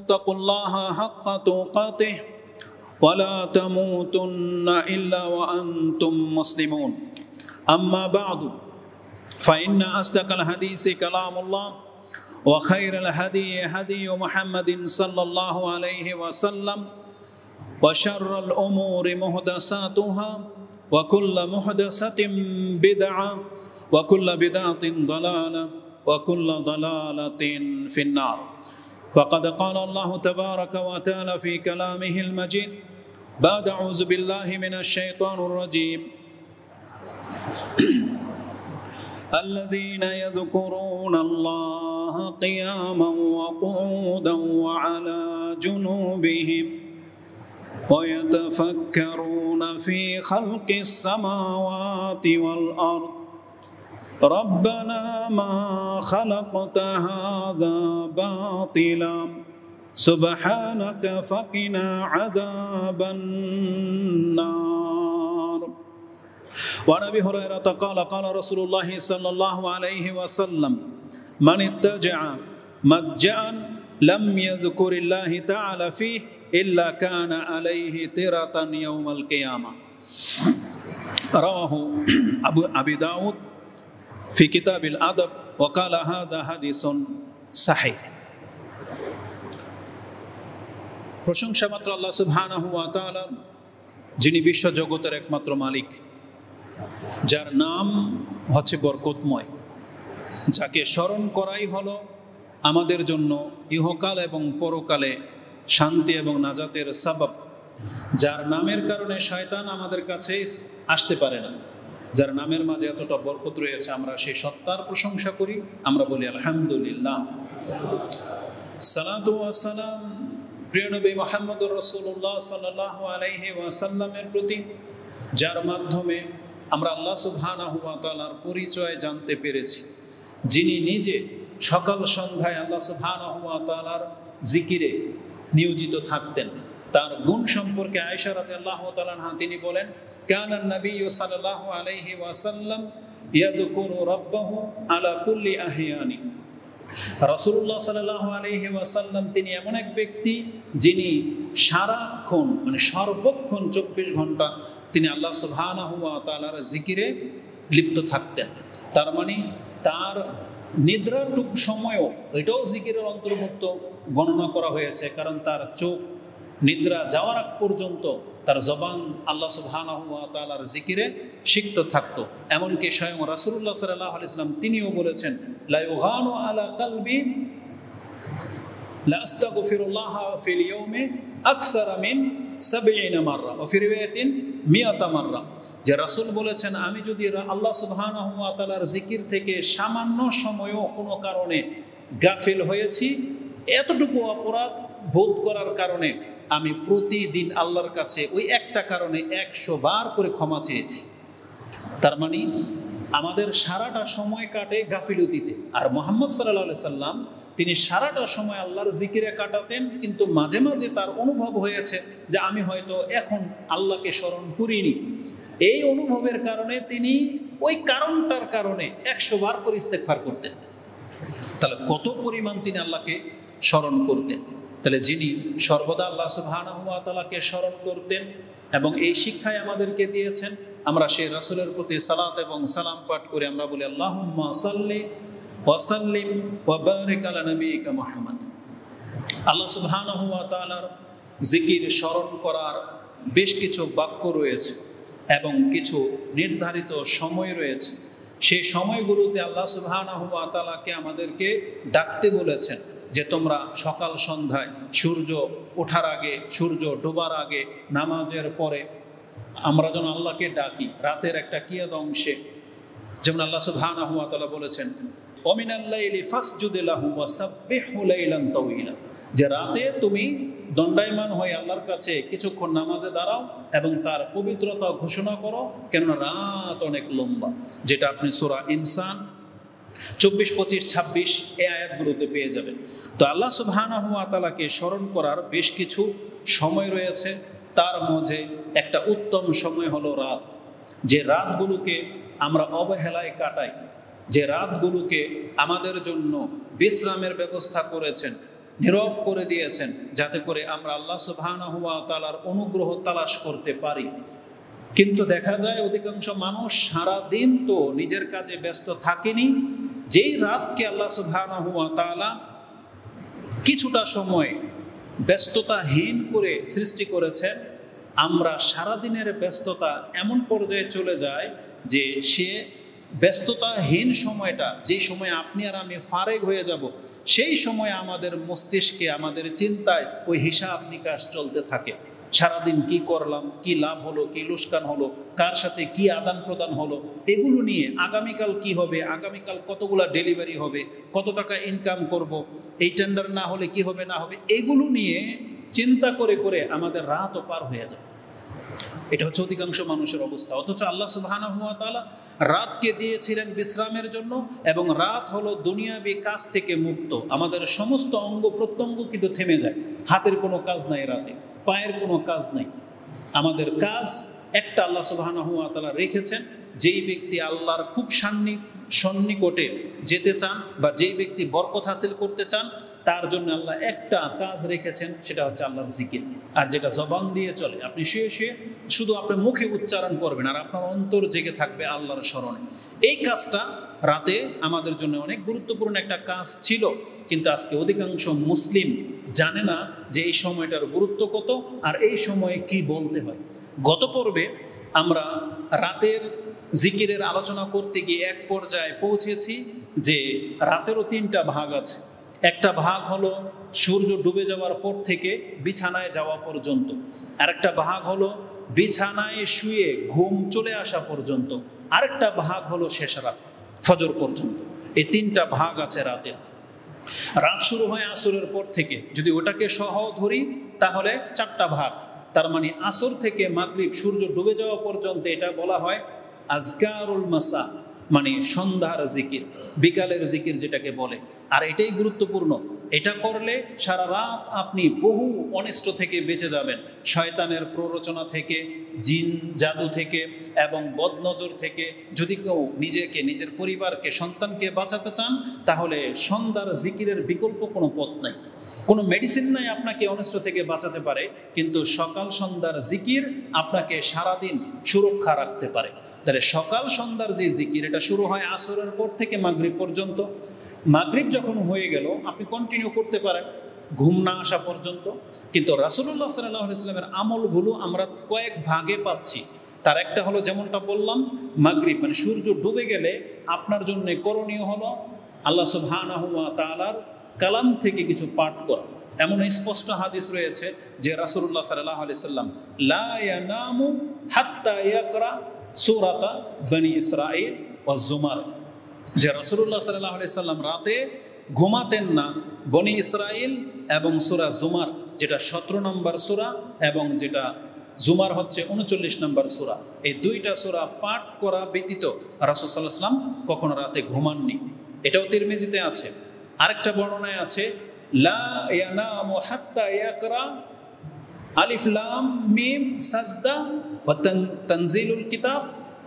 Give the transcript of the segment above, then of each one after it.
اتقوا الله حق تقاته ولا تموتن إلا وأنتم مسلمون أما بعد فإن أصدق الحديث كلام الله وخير الهدي هدي محمد صلى الله عليه وسلم وشر الأمور محدثاتها وكل محدثة بدعة وكل بدعة ضلالة وكل ضلالة في النار فقد قال الله تبارك وتعالى في كلامه المجيد بعد أعوذ بالله من الشيطان الرجيم الذين يذكرون الله قياما وقعودا وعلى جنوبهم ويتفكرون في خلق السماوات والأرض ربنا ما خلقت هذا باطلا سبحانك فقنا عذاب النار وعن أبي هريرة قال قال رسول الله صلى الله عليه وسلم من اتجع مضجعا لم يذكر الله تعالى فيه إلا كان عليه ترة يوم القيامة رواه أبي داود في كتاب الأدب وقال هذا حديث صحيح প্রশংসা মাত্র আল্লাহ সুবহানাহু ওয়া তাআলা, যিনি বিশ্ব জগতের একমাত্র মালিক, যার নাম হচ্ছে বরকতময়, যাকে স্মরণ করাই হলো আমাদের জন্য ইহকাল এবং পরকালে শান্তি এবং নাজাতের সাবাব, যার নামের কারণে শয়তান আমাদের কাছে আসতে পারে না, যার নামের মাঝে এতটা বরকত রয়েছে, আমরা সেই সত্তার প্রশংসা করি, আমরা বলি আলহামদুলিল্লাহ। সালাতু ওয়া সালাম প্রিয় নবী মুহাম্মদুর রাসূলুল্লাহ সাল্লাল্লাহু আলাইহি ওয়াসাল্লামের প্রতি, যার মাধ্যমে আমরা আল্লাহ সুবহানাহু ওয়া তাআলার পরিচয় জানতে পেরেছি, যিনি নিজে সকাল সন্ধ্যায় আল্লাহ সুবহানাহু ওয়া তাআলার জিকিরে নিয়োজিত থাকতেন। তার গুণ সম্পর্কে আয়েশা রাদিয়াল্লাহু তাআলা আনহা তিনি বলেন, কানা নবী সাল্লাল্লাহু আলাইহি ওয়াসাল্লাম ইয়াযকুরু রাব্বাহু আলা কুল্লি আহিয়ানি। রাসূলুল্লাহ সাল্লাল্লাহু আলাইহি ওয়াসাল্লাম তিনি এমন এক ব্যক্তি, যিনি সারাক্ষণ মানে সর্বক্ষণ 24 ঘন্টা তিনি আল্লাহ সুবহানাহু ওয়া তাআলার জিকিরে লিপ্ত থাকতেন। তার মানে তার নিদ্রাটুক সময়ও এটাও জিকিরের অন্তর্ভুক্ত গণনা করা হয়েছে, কারণ তার চোখ নিদ্রা যাওয়ার আগ পর্যন্ত তার জবান আল্লাহ সুবহানাহু ওয়া তাআলার জিকিরে সিক্ত থাকতো। এমনকি স্বয়ং রাসূলুল্লাহ সাল্লাল্লাহু আলাইহি ওয়াসাল্লাম তিনিও বলেছেন, লা ইউগানু আলা কলবি লা আস্তাগফিরুল্লাহ ফিল ইয়াউমি আকসারা মিন 70 মাররা ওয়া ফি রিওয়ায়াতিন 100 মাররা, যে রাসূল বলেছেন, আমি যদি আল্লাহ সুবহানাহু ওয়া তাআলার জিকির থেকে সামান্য সময়ও কোনো কারণে গাফিল হয়েছি, এতটুকু অপরাধ বোধ করার কারণে আমি প্রতিদিন আল্লাহর কাছে ওই একটা কারণে 100 বার করে ক্ষমা চেয়েছি। তার মানে আমাদের সারাটা সময় কাটে গাফিলতিতে, আর মুহাম্মদ সাল্লাল্লাহু আলাইহি সাল্লাম তিনি সারাটা সময় আল্লাহর জিকিরে কাটাতেন, কিন্তু মাঝে মাঝে তার অনুভব হয়েছে যে আমি হয়তো এখন আল্লাহকে স্মরণ করিনি। এই অনুভবের কারণে তিনি ওই কারণটার কারণে 100 বার করে ইস্তেগফার করতেন। তাহলে কত পরিমাণ তিনি আল্লাহকে স্মরণ করতেন। তাহলে যিনি সর্বদা আল্লাহ সুবহানাহু ওয়া তাআলাকে স্মরণ করতেন এবং এই শিক্ষাই আমাদেরকে দিয়েছেন, আমরা সেই রাসূলের প্রতি সালাত এবং সালাম পাঠ করে আমরা বলি আল্লাহুম্মা সাল্লি ওয়া সাল্লিম ওয়া বারিক আলা নবিয়িকা মুহাম্মদ। আল্লাহ সুবহানাহু ওয়া তাআলার জিকির স্মরণ করার বেশ কিছু বাক্য রয়েছে এবং কিছু নির্ধারিত সময় রয়েছে। সেই সময়গুলোতে আল্লাহ সুবহানাহু ওয়া তাআলাকে আমাদেরকে ডাকতে বলেছেন, যে তোমরা সকাল সন্ধ্যায়, সূর্য ওঠার আগে, সূর্য ডোবার আগে, নামাজের পরে আমরা যেন আল্লাহকে ডাকি। রাতের একটা কিয়াদ অংশে যেমন আল্লাহ সুবহানাহু ওয়া তাআলা বলেছেন, ওমিনাল লাইলি ফাসজুদ লাহু ওয়াসাব্বিহু লাইলান তাওয়িলা, যে রাতে তুমি দণ্ডায়মান হয়ে আল্লাহর কাছে কিছুক্ষণ নামাজে দাঁড়াও এবং তার পবিত্রতা ঘোষণা করো, কেননা রাত অনেক লম্বা, যেটা আপনি সূরা ইনসান 24, 25, 26 এই আয়াতগুলোতে পেয়ে যাবেন। তো আল্লাহ সুবহানাহু ওয়া তাআলাকে স্মরণ করার বেশ কিছু সময় রয়েছে, তার মাঝে একটা উত্তম সময় হলো রাত। যে রাতগুলোকে আমরা অবহেলায় কাটাই, যে রাতগুলোকে আমাদের জন্য বিশ্রামের ব্যবস্থা করেছেন, নীরব করে দিয়েছেন, যাতে করে আমরা আল্লাহ সুবহানাহু ওয়া তাআলার অনুগ্রহ তালাশ করতে পারি। কিন্তু দেখা যায় অধিকাংশ মানুষ সারা দিন তো নিজের কাজে ব্যস্ত থাকেনি, যেই রাতকে আল্লাহ সুবহানাহু ওয়া তাআলা কিছুটা সময় ব্যস্ততাহীন করে সৃষ্টি করেছেন, আমরা সারাদিনের ব্যস্ততা এমন পর্যায়ে চলে যায় যে সে ব্যস্ততাহীন সময়টা, যেই সময় আপনি আর আমি ফারেগ হয়ে যাব, সেই সময় আমাদের মস্তিষ্কে, আমাদের চিন্তায় ওই হিসাব নিকাশ চলতে থাকে। সারাদিন কি করলাম, কি লাভ হলো, কি লোকসান হলো, কার সাথে কি আদান প্রদান হলো, এগুলো নিয়ে আগামীকাল কি হবে, আগামীকাল কতগুলা ডেলিভারি হবে, কত টাকা ইনকাম করব, এই টেন্ডার না হলে কি হবে না হবে, এগুলো নিয়ে চিন্তা করে করে আমাদের রাতও পার হয়ে যায়। এটা হচ্ছে অধিকাংশ মানুষের অবস্থা। অথচ আল্লাহ সুবহানাহু ওয়া তাআলা রাতকে দিয়েছিলেন বিশ্রামের জন্য, এবং রাত হলো দুনিয়াবি কাজ থেকে মুক্ত। আমাদের সমস্ত অঙ্গ প্রত্যঙ্গ কিন্তু থেমে যায়। হাতের কোনো কাজ নাই রাতে, পায়ের কোনো কাজ নাই। আমাদের কাজ একটা আল্লাহ সুবহানাহু ওয়া তাআলা রেখেছেন। যেই ব্যক্তি আল্লাহর খুব সন্নিকটে যেতে চান, বা যেই ব্যক্তি বরকত হাসিল করতে চান, তার জন্য আল্লাহ একটা কাজ রেখেছেন, সেটা হচ্ছে আল্লাহর জিকির। আর যেটা জবান দিয়ে চলে, আপনি শুয়ে শুয়ে শুধু আপনার মুখে উচ্চারণ করবেন, আর আপনার অন্তর জেগে থাকবে আল্লাহর স্মরণে। এই কাজটা রাতে আমাদের জন্য অনেক গুরুত্বপূর্ণ একটা কাজ ছিল, কিন্তু আজকে অধিকাংশ মুসলিম জানে না যে এই সময়টার গুরুত্ব কত, আর এই সময়ে কি বলতে হয়। গত পর্বে আমরা রাতের জিকিরের আলোচনা করতে গিয়ে এক পর্যায়ে পৌঁছেছি যে রাতেরও তিনটা ভাগ আছে। একটা ভাগ হলো সূর্য ডুবে যাওয়ার পর থেকে বিছানায় যাওয়া পর্যন্ত, আরেকটা ভাগ হলো বিছানায় শুয়ে ঘুম চলে আসা পর্যন্ত, আরেকটা ভাগ হলো শেষ রাত, ফজর পর্যন্ত। এই তিনটা ভাগ আছে রাতের। রাত শুরু হয় আসরের পর থেকে, যদি ওটাকে সহ ধরি তাহলে চারটা ভাগ। তার মানে আসর থেকে মাগরিব, সূর্য ডুবে যাওয়া পর্যন্ত এটা বলা হয় আজকারুল মাসা, মানে সন্ধ্যার জিকির, বিকালের জিকির যেটাকে বলে। আর এটাই গুরুত্বপূর্ণ। এটা করলে সারা রাত আপনি বহু অনিষ্ট থেকে বেঁচে যাবেন, শয়তানের প্ররোচনা থেকে, জিন জাদু থেকে, এবং বদনজর থেকে। যদি কেউ নিজেকে, নিজের পরিবারকে, সন্তানকে বাঁচাতে চান, তাহলে সন্ধ্যার জিকিরের বিকল্প কোনো পথ নাই, কোনো মেডিসিন নাই আপনাকে অনিষ্ট থেকে বাঁচাতে পারে, কিন্তু সকাল সন্ধ্যার জিকির আপনাকে সারাদিন সুরক্ষা রাখতে পারে। তাহলে সকাল সন্ধ্যার যে জিকির, এটা শুরু হয় আসরের পর থেকে মাগরিব পর্যন্ত। মাগরিব যখন হয়ে গেল, আপনি কন্টিনিউ করতে পারেন ঘুম না আসা পর্যন্ত। কিন্তু রাসূলুল্লাহ সাল্লাল্লাহু আলাইহি ওয়াসাল্লামের আমলগুলো আমরা কয়েক ভাগে পাচ্ছি। তার একটা হলো, যেমনটা বললাম, মাগরিব মানে সূর্য ডুবে গেলে আপনার জন্য করণীয় হলো আল্লাহ সুবহানাহু ওয়া তাআলার কালাম থেকে কিছু পাঠ করা। এমন স্পষ্ট হাদিস রয়েছে যে রাসূলুল্লাহ সাল্লাল্লাহু আলাইহি ওয়াসাল্লাম লা ইয়ানামু হাত্তা ইয়াকরা সূরাতা বনি ইসরাঈল ওয়া জুমার, যে রাসূলুল্লাহ সাল্লাল্লাহু আলাইহি ওয়াসাল্লাম রাতে ঘুমাতেন না বনি ইসরাঈল এবং সূরা জুমার, যেটা 17 নম্বর সূরা, এবং যেটা জুমার হচ্ছে 39 নম্বর সূরা। এই দুইটা সূরা পাঠ করা ব্যতীত রাসূল সাল্লাল্লাহু আলাইহি ওয়াসাল্লাম কখনো রাতে ঘুমাননি। এটাও তিরমিজিতে আছে। আরেকটা বর্ণনায় আছে লা ইয়ানামু হাত্তা ইয়াকরা আলিফ লাম মিম সাজদা ওয়া তানজিলুল কিতাব।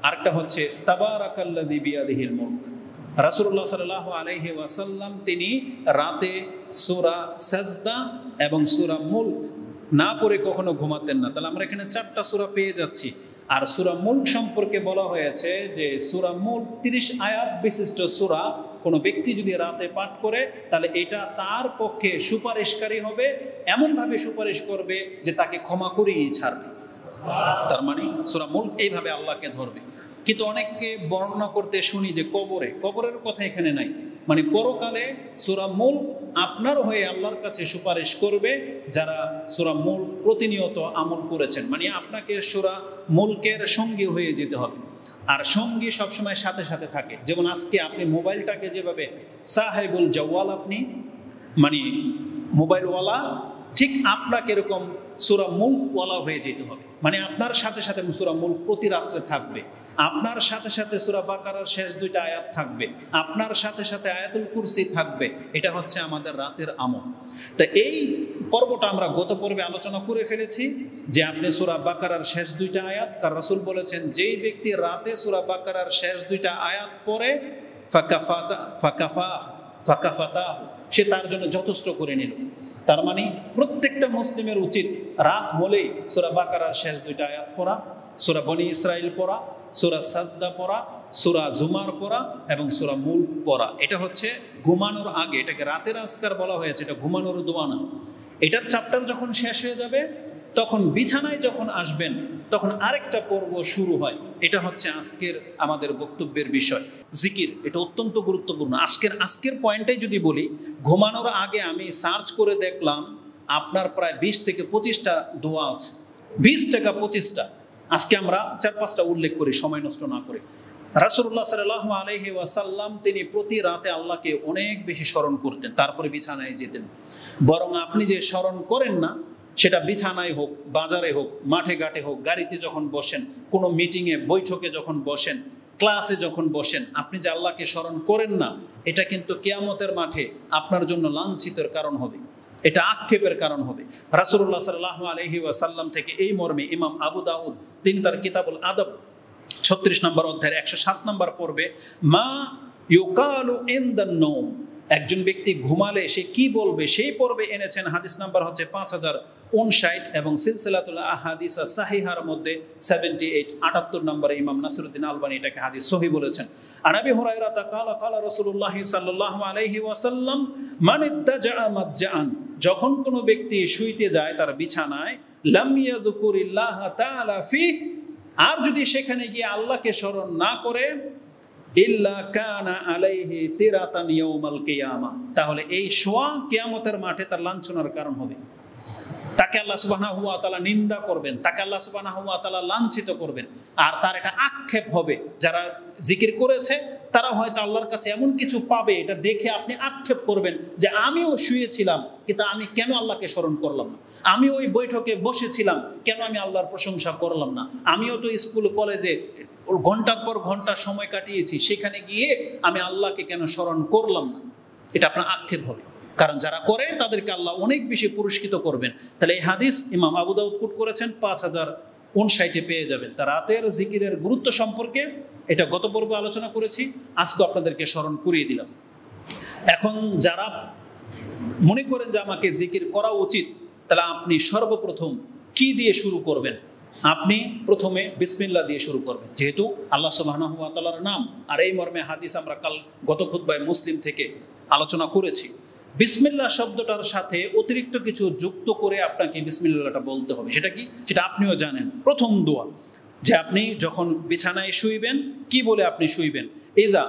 আরেকটা হচ্ছে তাবারাকাল্লাযী বিয়াদিহিল মুলক। রাসূলুল্লাহ সাল্লাল্লাহু আলাইহি ওয়াসাল্লাম তিনি রাতে সূরা সাজদা এবং সূরা মুলক না পড়ে কখনো ঘুমাতেন না। তাহলে আমরা এখানে 4টা সূরা পেয়ে যাচ্ছি। আর সূরা মুলক সম্পর্কে বলা হয়েছে যে সূরা মুলক 30 আয়াত বিশিষ্ট সূরা। কোনো ব্যক্তি যদি রাতে পাঠ করে, তাহলে এটা তার পক্ষে সুপারিশকারী হবে, এমনভাবে সুপারিশ করবে যে তাকে ক্ষমা করেই ছাড়বে। তার মানে সূরা মুলক এইভাবে আল্লাহকে ধরবে। কিন্তু অনেককে বর্ণনা করতে শুনি যে কবরের কথা এখানে নাই, মানে পরকালে সূরা মুলক আপনার হয়ে আল্লাহর কাছে সুপারিশ করবে যারা সূরা মুলক প্রতিনিয়ত আমল করেছেন। মানে আপনাকে সূরা মুলকের সঙ্গী হয়ে যেতে হবে। আর সঙ্গী সবসময় সাথে সাথে থাকে। যেমন আজকে আপনি মোবাইলটাকে যেভাবে সাহেবুল জাওয়াল, আপনি মানে মোবাইলওয়ালা, ঠিক আপনাকে এরকম সূরা মুলকওয়ালা হয়ে যেতে হবে। মানে আপনার সাথে সাথে সূরা মুলক প্রতি রাত্রে থাকবে, আপনার সাথে সাথে সূরা বাকারার শেষ 2টা আয়াত থাকবে, আপনার সাথে সাথে আয়াতুল কুরসি থাকবে। এটা হচ্ছে আমাদের রাতের আমল। তো এই পর্বটা আমরা গত পর্বে আলোচনা করে ফেলেছি যে আপনি সূরা বাকারার শেষ 2টা আয়াত, কারণ রাসূল বলেছেন যেই ব্যক্তি রাতে সূরা বাকারার শেষ 2টা আয়াত পড়ে ফাকাফাতা সে তার জন্য যথেষ্ট করে নিল। তার মানে প্রত্যেকটা মুসলিমের উচিত রাত হলেই সূরা বাকারার শেষ 2টা আয়াত পড়া, সূরা বনি ইসরাইল পড়া, সূরা সাজদা পড়া, সূরা জুমার পড়া এবং সূরা মুলক পড়া। এটা হচ্ছে ঘুমানোর আগে, এটাকে রাতের আজকার বলা হয়েছে, এটা ঘুমানোর দোয়া না। এটার চ্যাপ্টার যখন শেষ হয়ে যাবে তখন বিছানায় যখন আসবেন তখন আরেকটা পর্ব শুরু হয়। এটা হচ্ছে আজকের আমাদের বক্তব্যের বিষয়, জিকির। এটা অত্যন্ত গুরুত্বপূর্ণ। আজকের পয়েন্টটাই যদি বলি, ঘুমানোর আগে আমি সার্চ করে দেখলাম আপনার প্রায় 20 থেকে 25টা দোয়া আছে, 20 থেকে 25টা। আজকে আমরা 4-5টা উল্লেখ করি সময় নষ্ট না করে। রাসূলুল্লাহ সাল্লাল্লাহু আলাইহি ওয়াসাল্লাম তিনি প্রতি রাতে আল্লাহকে অনেক বেশি স্মরণ করতেন, তারপরে বিছানায় যেতেন। বরং আপনি যে স্মরণ করেন না, সেটা বিছানায় হোক, বাজারে হোক, মাঠে ঘাটে হোক, গাড়িতে যখন বসেন, কোনো মিটিংয়ে বৈঠকে যখন বসেন, ক্লাসে যখন বসেন, আপনি যে আল্লাহকে স্মরণ করেন না, এটা কিন্তু কিয়ামতের মাঠে আপনার জন্য লাঞ্ছিতের কারণ হবে, এটা আক্ষেপের কারণ হবে। রাসূলুল্লাহ সাল্লাল্লাহু আলাইহি ওয়াসাল্লাম থেকে এই মর্মে ইমাম আবু দাউদ তিনি তার কিতাবুল আদব 36 নম্বর অধ্যায়ের 107 নম্বর পর্বে মা ইউকালু ইনদান নওম, একজন ব্যক্তি ঘুমালে সে কি বলবে সেই পর্বে এনেছেন। হাদিস নাম্বার হচ্ছে 5059 এবং সিলসিলাতুল আহাদিস সাহিহার মধ্যে 78 নম্বরে ইমাম নাসিরউদ্দিন আলবানী এটাকে হাদিস সহিহ বলেছেন। আন আবি হুরায়রা ক্বালা ক্বালা রাসূলুল্লাহ সাল্লাল্লাহু আলাইহি ওয়াসাল্লাম মান ইত্তাজা মাজ্জাআন, যখন কোনো ব্যক্তি শুইতে যায় তার বিছানায়, লাম ইয়াযকুরিল্লাহ তাআলা ফি, আর যদি সেখানে গিয়ে আল্লাহকে স্মরণ না করে, ইল্লা কানা আলাইহি তিরাতান ইয়াউমাল কিয়ামা, তাহলে এই শোয়া কিয়ামতের মাঠে তার লাঞ্ছনার কারণ হবে। তাকে আল্লাহ সুবহানাহু ওয়া তাআলা নিন্দা করবেন, তাকে আল্লাহ সুবহানাহু ওয়া তাআলা লাঞ্ছিত করবেন, আর তার এটা আক্ষেপ হবে। যারা জিকির করেছে তারা হয়তো আল্লাহর কাছে এমন কিছু পাবে, এটা দেখে আপনি আক্ষেপ করবেন যে আমিও শুয়েছিলাম কিন্তু আমি কেন আল্লাহকে স্মরণ করলাম না, আমি ওই বৈঠকে বসেছিলাম কেন আমি আল্লাহর প্রশংসা করলাম না, আমিও তো স্কুল কলেজে ঘন্টার পর ঘন্টা সময় কাটিয়েছি, সেখানে গিয়ে আমি আল্লাহকে কেন স্মরণ করলাম না। এটা আপনার আক্ষেপ হবে, কারণ যারা করে তাদেরকে আল্লাহ অনেক বেশি পুরস্কৃত করবেন। তাহলে এই হাদিস ইমাম আবু দাউদ কোট করেছেন, 5059 পেয়ে যাবেন। তার রাতের জিকিরের গুরুত্ব সম্পর্কে এটা গত পর্বে আলোচনা করেছি, আজকে আপনাদেরকে স্মরণ করিয়ে দিলাম। এখন যারা মনে করেন যে আমাকে জিকির করা উচিত, তাহলে আপনি সর্বপ্রথম কি দিয়ে শুরু করবেন? আপনি প্রথমে বিসমিল্লাহ দিয়ে শুরু করবেন, যেহেতু আল্লাহ সুবহানাহু ওয়া তাআলার নাম। আর এই মর্মে হাদিস আমরা গত খুতবায় মুসলিম থেকে আলোচনা করেছি। বিসমিল্লাহ শব্দটার সাথে অতিরিক্ত কিছু যুক্ত করে আপনাকে বিসমিল্লাহটা বলতে হবে। সেটা কি? সেটা আপনিও জানেন। প্রথম দোয়া যে আপনি যখন বিছানায় শুইবেন কি বলে আপনি শুইবেন, ইজা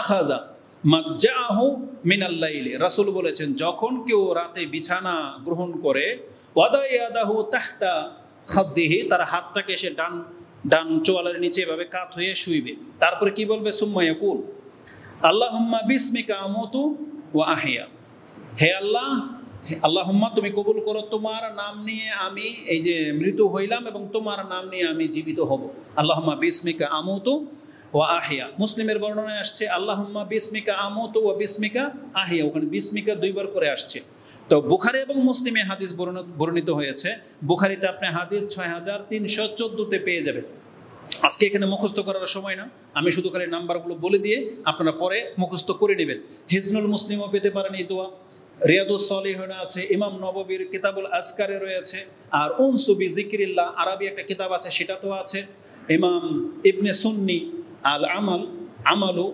আখাযা মাজ্জাহু মিনাল লাইলি, রাসূল বলেছেন যখন কেউ রাতে বিছানা গ্রহণ করে, ওয়াদা ইয়াদাহু তাহতা খাদ্দিহি, তার হাতটাকে সে ডান চোয়ালের নিচে এভাবে কাত হয়ে শুইবে। তারপরে কি বলবে? সুম্মা ইয়াকুল আল্লাহুম্মা বিসমিকা আমুতু ওয়া আহইয়া, হে আল্লাহ, আল্লাহুম্মা তুমি কবুল করো, তোমার নাম নিয়ে আমি এই যে মৃত হইলাম এবং তোমার নাম নিয়ে আমি জীবিত হব। আল্লাহুম্মা বিসমিকা আমুতু ওয়া আহইয়া। মুসলিমের বর্ণনায় আসছে আল্লাহুম্মা বিসমিকা আমুতু ওয়া বিসমিকা আহইয়া, ওখানে বিসমিকা 2 বার করে আসছে। তো বুখারী এবং মুসলিমে হাদিস বর্ণিত হয়েছে। বুখারীতে আপনি হাদিস 6314 পেয়ে যাবেন। আজকে এখানে মুখস্থ করার সময় না, আমি শুধু খালি নাম্বারগুলো বলে দিয়ে আপনারা পরে মুখস্থ করে নেবেন। হিজনুল মুসলিমও পেতে পারেন এই দোয়া, রিয়াদুস সলিহিনে আছে, ইমাম নববীর কিতাবুল আজকারে রয়েছে, আর উনসু বি যিকরিল্লাহ আরবি একটা কিতাব আছে সেটা তো আছে। ইমাম ইবনে সুন্নি আল আমালু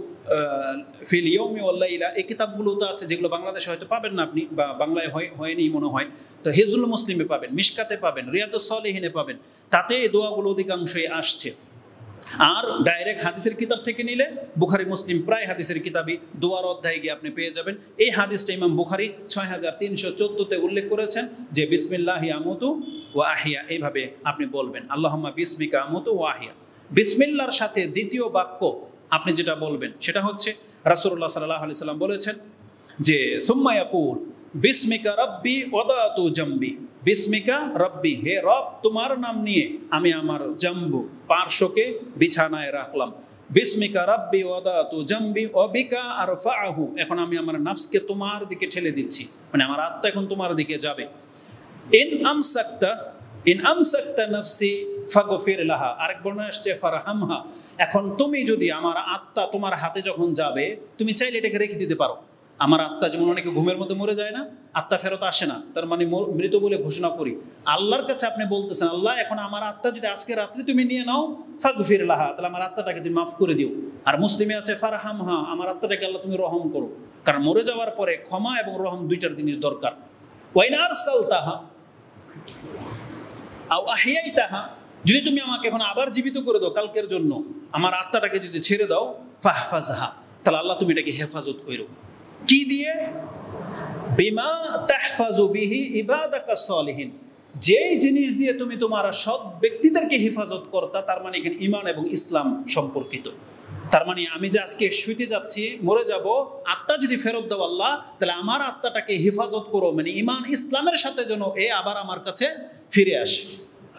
ফিল ইয়াউমি ওয়াল লাইলা, এই কিতাবগুলো তো আছে, যেগুলো বাংলাদেশে হয়তো পাবেন না আপনি, বা বাংলায় হয়নি মনে হয়। তো হিজনুল মুসলিমে পাবেন, মিশকাতে পাবেন, রিয়াদুস সলিহিনে পাবেন, তাতে এই দোয়াগুলো অধিকাংশই আসছে। আর ডাইরেক্ট হাদিসের কিতাব থেকে নিলে বুখারী মুসলিম প্রায় হাদিসের কিতাবই দোয়ার অধ্যায়ে গিয়ে আপনি পেয়ে যাবেন। এই হাদিসটা ইমাম বুখারী 6314 উল্লেখ করেছেন যে বিসমিল্লাহি আমুতু ওয়া আহইয়া, এইভাবে আপনি বলবেন আল্লাহুম্মা বিসমিকা আমুতু ওয়া আহইয়া। বিসমিল্লাহর সাথে দ্বিতীয় বাক্য আপনি যেটা বলবেন সেটা হচ্ছে রাসূলুল্লাহ সাল্লাল্লাহু আলাইহি সাল্লাম বলেছেন যে সুম্মা ইয়াকুল বিসমিকা রাব্বি ওয়াদাতু জামবি, বিসমিকা রাব্বি, হে রব তোমার নাম নিয়ে আমি আমার জাম্বু পার্শ্বকে বিছানায় রাখলাম। বিসমিকা রাব্বি ওয়াদাতু জামবি ওয়া বিকা আরফাহু, এখন আমি আমার নফসকে তোমার দিকে ঠেলে দিচ্ছি, মানে আমার আত্মা এখন তোমার দিকে যাবে। ইন আমসাকতা নফসি ফাগফির লাহা, আরেক বর্ণনা আসছে ফারহামহা, এখন তুমি যদি আমার আত্মা তোমার হাতে যখন যাবে তুমি চাইলে এটাকে রেখে দিতে পারো, আমার আত্মা যেমন অনেকে ঘুমের মধ্যে মরে যায় না, আত্মা ফেরত আসে না, তার মানে মৃত বলে ঘোষণা করি। আল্লাহর কাছে আপনি বলতেছেন, আল্লাহ এখন আমার আত্মা যদি আজকে রাত্রি তুমি নিয়ে নাও, ফাগফির লাহা, তাহলে আমার আত্মাটাকে তুমি মাফ করে দিও। আর মুসলিমে আছে ফারহামহা, আমার আত্মাটাকে আল্লাহ তুমি রহম করো। কারণ মরে যাওয়ার পরে ক্ষমা এবং রহম দুইটার জিনিস দরকার। ওয়াইন আরসালতাহা আও আহিয়াইতাহা, যদি তুমি আমাকে এখন আবার জীবিত করে দাও কালকের জন্য, আমার আত্মাটাকে যদি ছেড়ে দাও, ফাহফাজহা, তাহলে আল্লাহ তুমি এটাকে হেফাজত করো। কি দিয়ে? বিমা তাহফাজু বিহি ইবাদাকাস সালিহিন, যেই জিনিস দিয়ে তুমি তোমার সৎ ব্যক্তিদেরকে হেফাজত করতা, তার মানে এখানে ঈমান এবং ইসলাম সম্পর্কিত। তার মানে আমি যে আজকে শুইতে যাচ্ছি, মরে যাব, আত্মা যদি ফেরত দাও আল্লাহ, তাহলে আমার আত্মাটাকে হেফাজত করো, মানে ঈমান ইসলামের সাথে যেন এ আবার আমার কাছে ফিরে আসে।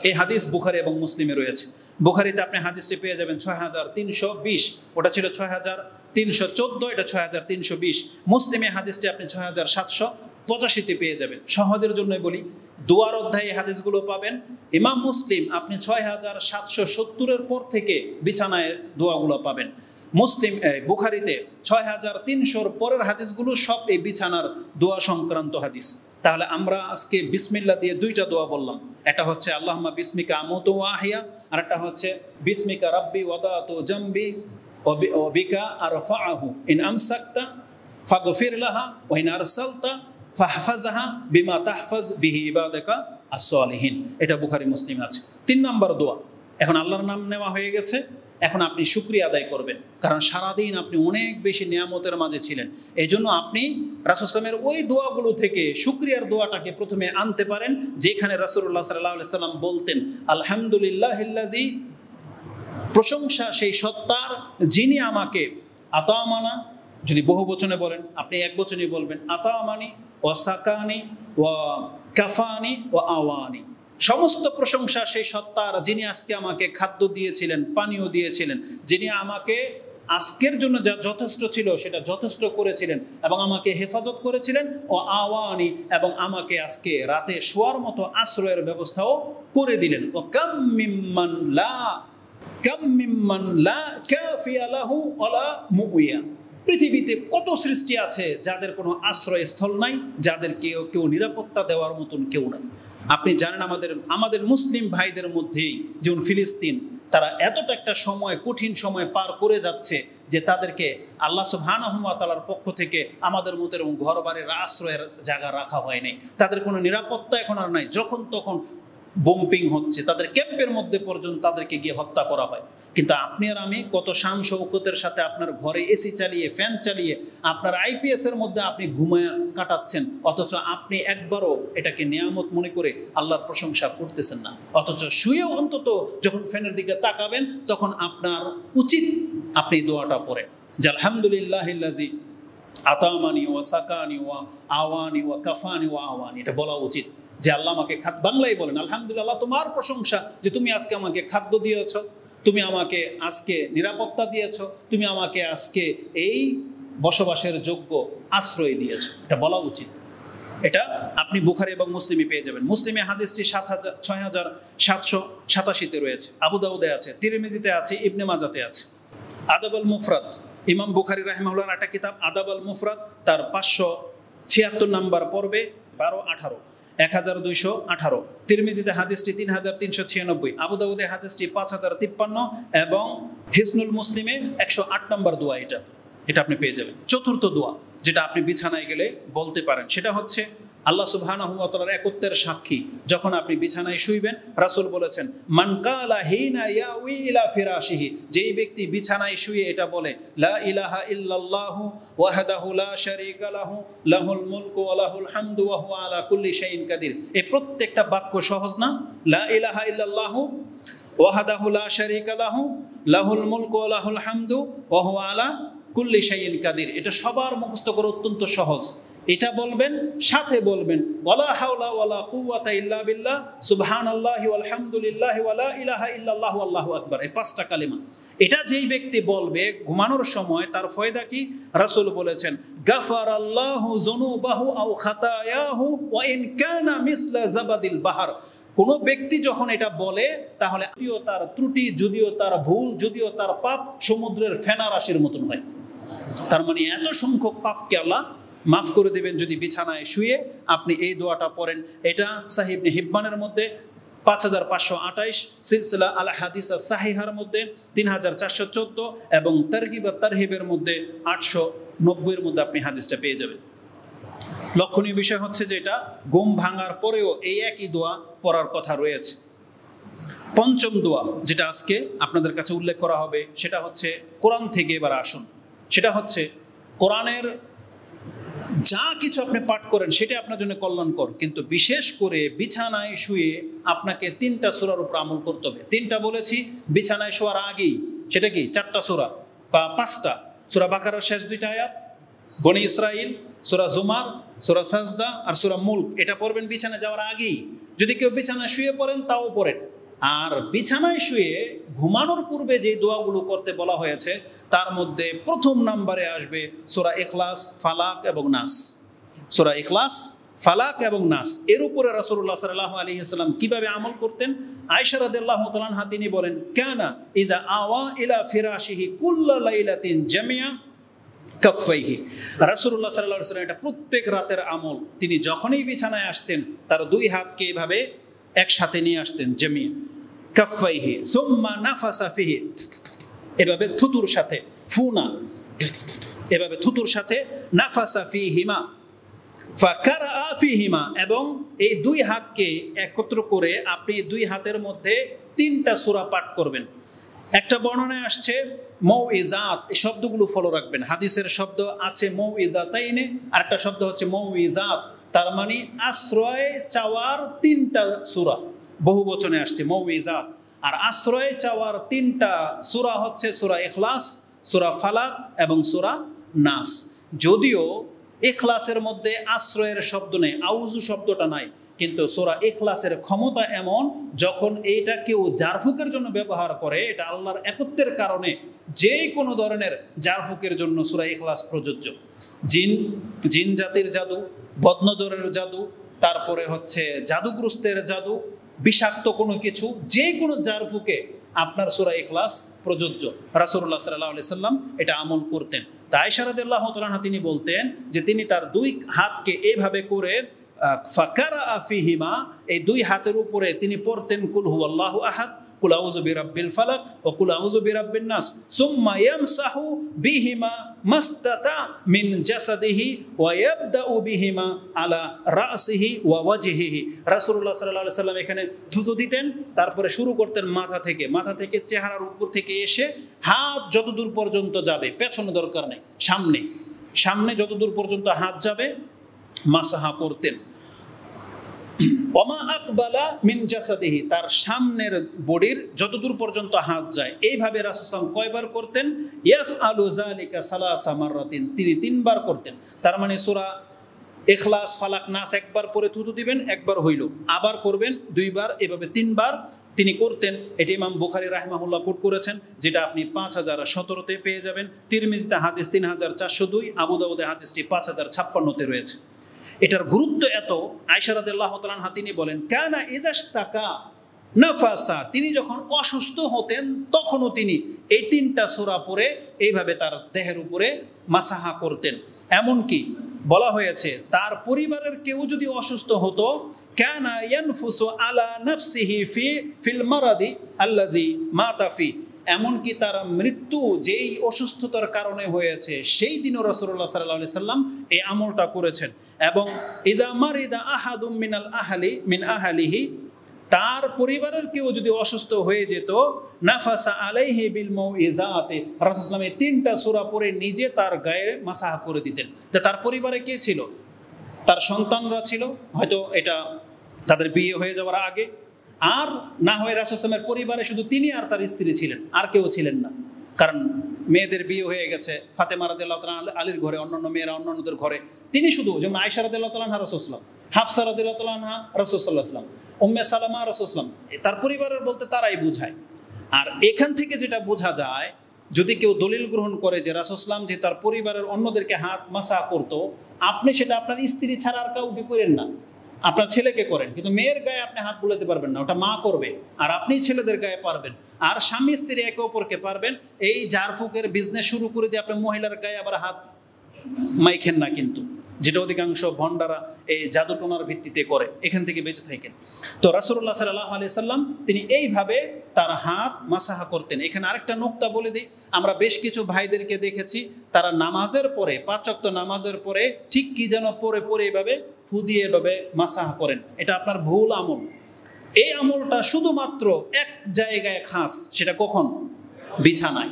এই হাদিস বুখারী এবং মুসলিমে রয়েছে। বুখারীতে আপনি হাদিসটি পেয়ে যাবেন 6320, ওটা ছিল 6314, এটা 6320। মুসলিমে হাদিসটি আপনি 6785-তে পেয়ে যাবেন। সহজের জন্যই বলি, দোয়ার অধ্যায়ে হাদিসগুলো পাবেন। ইমাম মুসলিম আপনি 6770-এর পর থেকে বিছানায় দোয়াগুলো পাবেন। বুখারীতে 6300-র পরের হাদিসগুলো সব এই বিছানার দোয়া সংক্রান্ত হাদিস। তাহলে আমরা আজকে বিসমিল্লাহ দিয়ে দুইটা দোয়া বললাম, একটা হচ্ছে আল্লাহুম্মা বিসমিকা আমুতু ওয়া আহইয়া, আর একটা হচ্ছে বিসমিকা রাব্বি ওয়াদাতু জামবি ওয়া বিকা আরফাআহু ইন আমসাকতা ফাগফির লাহা ওয়া ইন আরসালতা ফাহফাজহা বিমা তাহফাজ বিহি ইবাদাকা আস-সালিহিন। এটা বুখারী মুসলিম আছে। 3 নম্বর দোয়া। এখন আল্লাহর নাম নেওয়া হয়ে গেছে, এখন আপনি শুকরিয়া আদায় করবেন, কারণ সারাদিন আপনি অনেক বেশি নিয়ামতের মাঝে ছিলেন। এই জন্য আপনি রাসূল সাল্লাল্লাহু আলাইহি ওয়াসাল্লামের ওই দোয়াগুলো থেকে শুকরিয়ার দোয়াটাকে প্রথমে আনতে পারেন, যেখানে রাসূলুল্লাহ সাল্লাল্লাহু আলাইহি সাল্লাম বলতেন, আলহামদুলিল্লাহিল্লাযী, প্রশংসা সেই সত্তার যিনি আমাকে আতামানা, যদি বহু বচনে বলেন, আপনি এক বচনে বলবেন, আতামানি ওয়া সাকানি ওয়া কাফানি ওয়া আওয়ানি, সমস্ত প্রশংসা সেই সত্তার যিনি আজকে আমাকে খাদ্য দিয়েছিলেন, পানীয় দিয়েছিলেন, যিনি আমাকে আজকের জন্য যা যথেষ্ট ছিল সেটা যথেষ্ট করেছিলেন এবং আমাকে হেফাজত করেছিলেন, ও আওয়ানি, এবং আমাকে আজকে রাতে শোয়ার মতো আশ্রয়ের ব্যবস্থাও করে দিলেন। ও কাম মিম্মান লা কাফিয়া লাহু ওয়ালা মুউইয়া, পৃথিবীতে কত সৃষ্টি আছে যাদের কোনো আশ্রয়স্থল নাই, যাদের কেউ নিরাপত্তা দেওয়ার মতন কেউ নাই। আপনি জানেন আমাদের মুসলিম ভাইদের মধ্যেই যেমন ফিলিস্তিন, তারা এতটা একটা সময়, কঠিন সময় পার করে যাচ্ছে যে তাদেরকে আল্লাহ সুবহানাহু ওয়া তাআলার পক্ষ থেকে আমাদের মতো এবং ঘরবাড়ির আশ্রয়ের জায়গা রাখা হয় নাই। তাদের কোনো নিরাপত্তা এখন আর নাই। যখন তখন বোম্পিং হচ্ছে, তাদের ক্যাম্পের মধ্যে পর্যন্ত তাদেরকে গিয়ে হত্যা করা হয়। কিন্তু আপনি আর আমি কত শান শৌকতের সাথে আপনার ঘরে এসি চালিয়ে, ফ্যান চালিয়ে, আপনার আইপিএস এর মধ্যে আপনি ঘুমায় কাটাচ্ছেন, অথচ আপনি একবারও এটাকে নিয়ামত মনে করে আল্লাহর প্রশংসা করতেছেন না। অথচ শুয়েও অন্তত যখন ফ্যানের দিকে তাকাবেন, তখন আপনার উচিত আপনি দোয়াটা পড়েন যে আলহামদুলিল্লাহিল্লাযী আতামানি ওয়া সাকানি ওয়া আওয়ানি ওয়া কাফানি ওয়া আওয়ানি, এটা বলা উচিত যে আল্লাহ আমাকে বাংলায় বলেন, আলহামদুলিল্লাহ, তোমার প্রশংসা যে তুমি আজকে আমাকে খাদ্য দিয়েছ, তুমি আমাকে আজকে নিরাপত্তা দিয়েছ, তুমি আমাকে আজকে এই বসবাসের যোগ্য আশ্রয় দিয়েছ, এটা বলা উচিত। এটা আপনি বুখারী এবং মুসলিমে পেয়ে যাবেন। মুসলিমে হাদিসটি 6787-তে রয়েছে, আবু দাউদে আছে, তিরমিজিতে আছে, ইবনে মাজাতে আছে। আদাব আল মুফরাদ, ইমাম বুখারী রাহিমাহুল্লাহর একটা কিতাব আদাব আল মুফরাদ, তার 576 নম্বর পর্বে 12-18, 1218। তিরমিজিতে হাদিসটি 3396, আবু দাউদে হাদিসটি 5053 এবং হিসনুল মুসলিমে 108 নম্বর দোয়া। এটা আপনি পেয়ে যাবেন। চতুর্থ দোয়া যেটা আপনি বিছানায় গেলে বলতে পারেন, সেটা হচ্ছে আল্লাহ সুবহানাহু ওয়া তাআলার একত্বের সাক্ষী যখন আপনি বিছানায় শুইবেন, রাসূল বলেছেন, মান কালা হিনা ইয়াউই ইলা ফিরাশিহি, যেই ব্যক্তি বিছানায় শুয়ে এটা বলে, লা ইলাহা ইল্লাল্লাহু ওয়াহদাহু লা শারীকা লাহু লাহুল মুলকু ওয়া লাহুল হামদু ওয়া হুয়া আলা কুল্লি শাইইন কাদির। এই প্রত্যেকটা বাক্য সহজ না? লা ইলাহা ইল্লাল্লাহু ওয়াহদাহু লা শারীকা লাহু লাহুল মুলকু ওয়া লাহুল হামদু ওয়া হুয়া আলা কুল্লি শাইইন কাদির, এটা সবার মুখস্থ করা অত্যন্ত সহজ। এটা বলবেন, সাথে বলবেন ওয়ালা হাওলা ওয়ালা কুওয়াতা ইল্লা বিল্লাহ সুবহানাল্লাহি ওয়াল হামদুলিল্লাহি ওয়া লা ইলাহা ইল্লাল্লাহু আল্লাহু আকবার। এই 5টা কালিমা, এটা যেই ব্যক্তি বলবে ঘুমানোর সময়, তার ফায়দা কি? রাসূল বলেছেন, গাফারাল্লাহু যুনুবাহু আও খাতায়াহু ওয়া ইন কানা মিসলা জাবাদিল বাহর। কোন ব্যক্তি যখন এটা বলে, তাহলে যদিও তার ত্রুটি, যদিও তার ভুল, যদিও তার পাপ সমুদ্রের ফেনা রাশির মতন হয়। তার মানে এত সংখ্যক পাপকে আল্লাহ মাফ করে দেবেন যদি বিছানায় শুয়ে আপনি এই দোয়াটা পড়েন। এটা সাহিহ ইবনে হিব্বানের মধ্যে 5528, সিলসিলা আল হাদিস সাহিহার মধ্যে 3414 এবং তারগিব তারহিবের মধ্যে 890 মধ্যে আপনি হাদিসটা পেয়ে যাবেন। লক্ষণীয় বিষয় হচ্ছে যে এটা ঘুম ভাঙার পরেও এই একই দোয়া পড়ার কথা রয়েছে। পঞ্চম দোয়া যেটা আজকে আপনাদের কাছে উল্লেখ করা হবে সেটা হচ্ছে কোরআন থেকে। এবার আসুন, সেটা হচ্ছে কোরআনের যা কিছু আপনি পাঠ করেন সেটা আপনার জন্য কল্যাণকর, কিন্তু বিশেষ করে বিছানায় শুয়ে আপনাকে 3টা সূরার উপর আমল করতে হবে। 3টা বলেছি বিছানায় শোয়ার আগেই, সেটা কি 4টা সূরা বা 5টা। সূরা বাকারার শেষ 2টা আয়াত, বনি ইসরাইল, সূরা জুমার, সূরা সাজদা আর সূরা মুলক, এটা পড়বেন বিছানায় যাওয়ার আগেই। যদি কেউ বিছানায় শুয়ে পড়েন তাও পড়েন। আর বিছানায় শুয়ে ঘুমানোর পূর্বে যে দোয়াগুলো করতে বলা হয়েছে তার মধ্যে প্রথম নম্বরে আসবে সূরা ইখলাস, ফালাক এবং নাস। সূরা ইখলাস, ফালাক এবং নাস এর উপরে রাসূলুল্লাহ সাল্লাল্লাহু আলাইহি ওয়াসাল্লাম কিভাবে আমল করতেন? আয়েশা রাদিয়াল্লাহু তাআলা আনহা তিনি বলেন, কানা ইজা আওয়া ইলা ফিরাশিহি কুল্লা লাইলাতিন জামিয়া কাফাইহি। রাসূলুল্লাহ সাল্লাল্লাহু আলাইহি ওয়াসাল্লাম এটা প্রত্যেক রাতের আমল। তিনি যখনই বিছানায় আসতেন তার 2 হাতকে এভাবে একসাথে নিয়ে আসতেন, জামিয়া কাফাইহি সুম্মা নাফাসা ফিহি, এভাবে থুতুর সাথে, ফুনা এভাবে থুতুর সাথে, নাফাসা ফিহিমা ফাকারা ফিহিমা, এবং এই 2 হাতকে একত্র করে আপনি 2 হাতের মধ্যে 3টা সূরা পাঠ করবেন। একটা বর্ণনায় আসছে মৌইজাত, এই শব্দগুলো ফলো রাখবেন। হাদিসের শব্দ আছে মৌইজাতাইনে, আরেকটা শব্দ হচ্ছে মৌইজাত, তার মানে আশ্রয় চাওয়ার 3টা সূরা, বহু বচনে আসছে মৌইজাত। আর আশ্রয় চাওয়ার 3টা সূরা হচ্ছে সূরা ইখলাস, সূরা ফালাক এবং সূরা নাস। যদিও ইখলাসের মধ্যে আশ্রয়ের শব্দ নেই, আউযু শব্দটা নাই, কিন্তু সূরা ইখলাসের ক্ষমতা এমন, যখন এইটা কেউ জারফুকের জন্য ব্যবহার করে, এটা আল্লাহর একত্বের কারণে যে কোনো ধরনের জারফুকের জন্য সূরা ইখলাস প্রযোজ্য। জিন জাতির জাদু, বদনজরের জাদু, তারপরে হচ্ছে জাদুগ্রস্তের জাদু, বিষাক্ত কোনো কিছু, যে কোনো জারফুকে আপনার সূরা ইখলাস প্রযোজ্য। রাসূলুল্লাহ সাল্লাল্লাহু আলাইহি সাল্লাম এটা আমল করতেন। তাই আয়েশা রাদিয়াল্লাহু তাআলা আনহা তিনি বলতেন যে তিনি তার 2 হাতকে এইভাবে করে ফাকারা ফিহিমা, এই 2 হাতের উপরে তিনি পড়তেন কুল হুয়াল্লাহু আহাদ, কুল আউযু বিরাব্বিল ফালাক ও কুল আউযু বিরাব্বিন নাস, সুম্মা ইয়ামসাহু বিহিমা মাস্তাতা মিন জাসাদিহি ওয়া ইয়াবদাউ বিহিমা আলা রাসিহি ওয়া ওয়াজহিহি। রাসূলুল্লাহ সাল্লাল্লাহু আলাইহি সাল্লাম এখানে থুতু দিতেন, তারপরে শুরু করতেন মাথা থেকে চেহারার উপর থেকে এসে হাত যতদূর পর্যন্ত যাবে, পেছনে দরকার নেই, সামনে যতদূর পর্যন্ত হাত যাবে মাসাহা করতেন। ওমা আকবালা মিন জাসাদিহি, তার সামনের বডির যতদূর পর্যন্ত হাত যায়, এইভাবে রাসূল সাল্লাল্লাহু আলাইহি ওয়াসাল্লাম কয়বার করতেন? ইয়াফআলু যালিকা সালাসা মাররাতিন, তিনি 3বার করতেন। তার মানে সূরা ইখলাস, ফালাক, নাস একবার পরে থুতু দিবেন, একবার হইল, আবার করবেন 2বার, এভাবে 3বার তিনি করতেন। এটি ইমাম বুখারী রাহিমাহুল্লাহ কোট করেছেন, যেটা আপনি 5017-তে পেয়ে যাবেন। তিরমিজিতে হাদিস 3402, আবু দাউদে হাদিসটি 5056-তে রয়েছে। এটার গুরুত্ব এত, আয়েশা রাদিয়াল্লাহু তাআলা আনহা তিনি বলেন, কানা ইজাশতাকা নাফাসা, তিনি যখন অসুস্থ হতেন তখনও তিনি এই 3টা সূরা পড়ে এইভাবে তার দেহের উপরে মাসাহা করতেন। এমনকি বলা হয়েছে তার পরিবারের কেউ যদি অসুস্থ হতো, কানা ইয়ানফুসু আলা নাফসিহি ফিল মারাদি আল্লাযী মাতা ফি, এমনকি তার মৃত্যু যেই অসুস্থতার কারণে হয়েছে সেই দিনও রাসূলুল্লাহ সাল্লাল্লাহু আলাইহি সাল্লাম এই আমলটা করেছেন। এবং ইজা মারিদা আহাদুম মিন আহলিহি, তার পরিবারের কেউ যদি অসুস্থ হয়ে যেত, নাফাসা আলাইহি বিল মাউইজাতি, রাসূল সাল্লাল্লাহু আলাইহি 3টা সূরা পড়ে নিজে তার গায়ে মাসাহা করে দিতেন। যে তার পরিবারে কে ছিল? তার সন্তানরা ছিল, হয়তো এটা তাদের বিয়ে হয়ে যাওয়ার আগে, আর না হয় রাসূল সাল্লাল্লাহু আলাইহি ওয়াসাল্লামের পরিবারে শুধু তিনি আর তার স্ত্রী ছিলেন, আর কেউ ছিলেন না। কারণ মেয়েদের বিয়ে হয়ে গেছে, ফাতেমা রাদিয়াল্লাহু তাআলা আলীর ঘরে, অন্যান্য মেয়েরা অন্যান্যদের ঘরে, তিনি শুধু, যেমন আয়েশা রাদিয়াল্লাহু তাআলা আনহা রাসূল সাল্লাল্লাহু আলাইহি ওয়াসাল্লাম, হাফসা রাদিয়াল্লাহু তাআলা আনহা রাসূল সাল্লাল্লাহু আলাইহি ওয়াসাল্লাম, উম্মে সালামা রাসূল সাল্লাল্লাহু আলাইহি ওয়াসাল্লাম, তার পরিবারের বলতে তারাই বোঝায়। আর এখান থেকে যেটা বোঝা যায়, যদি কেউ দলিল গ্রহণ করে যে রাসূল সাল্লাল্লাহু আলাইহি ওয়াসাল্লাম যে তার পরিবারের অন্যদেরকে হাত মাসাহা করতো, আপনি সেটা আপনার স্ত্রী ছাড়া আর কাউকে করেন না, আপনার ছেলেকে করেন, কিন্তু মেয়ের গায়ে আপনি হাত বুলাতে পারবেন না, ওটা মা করবে, আর আপনি ছেলেদের গায়ে পারবেন, আর স্বামী স্ত্রী একে অপরকে পারবেন। এই জারফুকের বিজনেস শুরু করে দিয়ে আপনি মহিলার গায়ে আবার হাত মাইখেন না, কিন্তু যেটা অধিকাংশ ভণ্ডারা এই জাদুটোনার ভিত্তিতে করে, এখান থেকে বেঁচে থাকেন। তো রাসূলুল্লাহ সাল্লাল্লাহু আলাইহি সাল্লাম তিনি এইভাবে তার হাত মাসাহা করতেন। এখানে আরেকটা নুকতা বলে দিই, আমরা বেশ কিছু ভাইদেরকে দেখেছি তারা নামাজের পরে 5 ওয়াক্ত নামাজের পরে ঠিক কি যেন পরে এইভাবে ফু দিয়ে এভাবে মাসাহা করেন। এটা আপনার ভুল আমল। এই আমলটা শুধুমাত্র এক জায়গায় খাস, সেটা কখন? বিছানায়।